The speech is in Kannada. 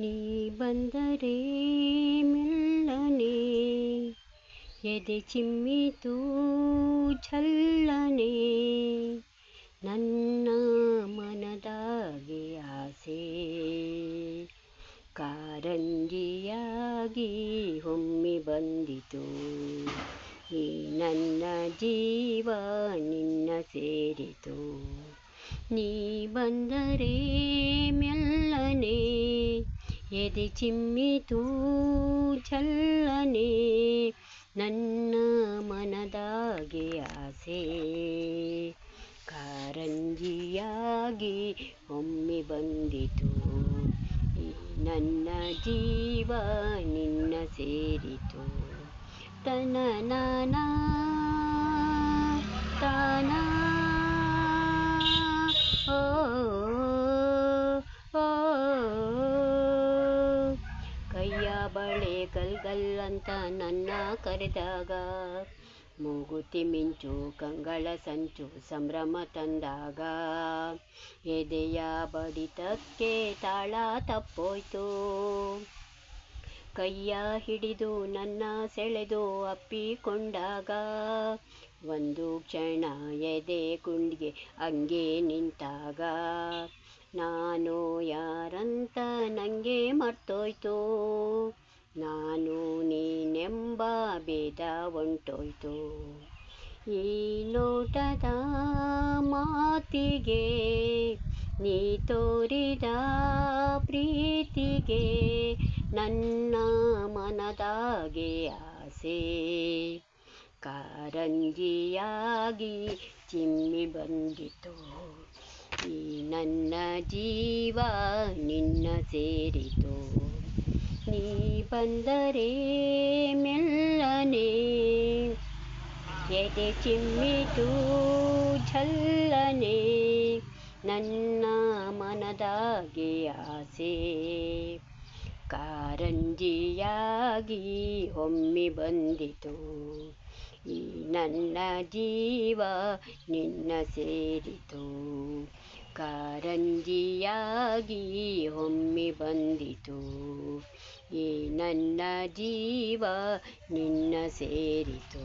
ನೀ ಬಂದರೆ ಮೆಲ್ಲನೆ ಎದೆ ಚಿಮ್ಮಿತು ಝಲ್ಲನೆ ನನ್ನ ಮನದಾಗೆ ಆಸೆ ಕಾರಂಜಿಯಾಗಿ ಹೊಮ್ಮಿ ಬಂದಿತು ಈ ನನ್ನ ಜೀವ ನಿನ್ನ ಸೇರಿತು ನೀ ಬಂದರೆ ಮೆಲ್ಲನೆ ಎದೆ ಚಿಮ್ಮಿತು ಝಲ್ಲನೆ ನನ್ನ ಮನದಾಗೆ ಆಸೆ ಕಾರಂಜಿಯಾಗಿ ಒಮ್ಮೆ ಬಂದಿತು ಈ ನನ್ನ ಜೀವ ನಿನ್ನ ಸೇರಿತು ತನನನ ತಾನ ಓ ಓ ಕೈಯ ಬಳೆ ಗಲ್ಗಲ್ಲಂತ ನನ್ನ ಕರೆದಾಗ ಮೂಗುತಿ ಮಿಂಚು ಕಂಗಳ ಸಂಚು ಸಂಭ್ರಮ ತಂದಾಗ ಎದೆಯ ಬಡಿತಕ್ಕೆ ತಾಳ ತಪ್ಪೋಯ್ತು ಕೈಯ ಹಿಡಿದು ನನ್ನ ಸೆಳೆದು ಅಪ್ಪಿಕೊಂಡಾಗ ಒಂದು ಕ್ಷಣ ಎದೆ ಗುಂಡಿಗೆ ಹಂಗೆ ನಿಂತಾಗ ನಾನು ಯಾರಂತ ನನಗೆ ಮರ್ತೋಯ್ತು ನಾನು ನೀನೆಂಬ ಭೇದ ಹೊಂಟೋಯ್ತು ಈ ನೋಟದ ಮಾತಿಗೆ ನೀ ತೋರಿದ ಪ್ರೀತಿಗೆ ನನ್ನ ಮನದಾಗೆ ಆಸೆ ಕಾರಂಜಿಯಾಗಿ ಚಿಮ್ಮಿ ಬಂದಿತು ಈ ನನ್ನ ಜೀವ ನಿನ್ನ ಸೇರಿತು ನೀ ಬಂದರೆ ಮೆಲ್ಲನೆ ಎದೆ ಚಿಮ್ಮಿತು ಝಲ್ಲನೆ ನನ್ನ ಮನದಾಗೆ ಆಸೆ ಕಾರಂಜಿಯಾಗಿ ಒಮ್ಮೆ ಬಂದಿತು ಈ ನನ್ನ ಜೀವ ನಿನ್ನ ಸೇರಿತು ಕಾರಂಜಿಯಾಗಿ ಒಮ್ಮೆ ಬಂದಿತು ಈ ನನ್ನ ಜೀವ ನಿನ್ನ ಸೇರಿತು.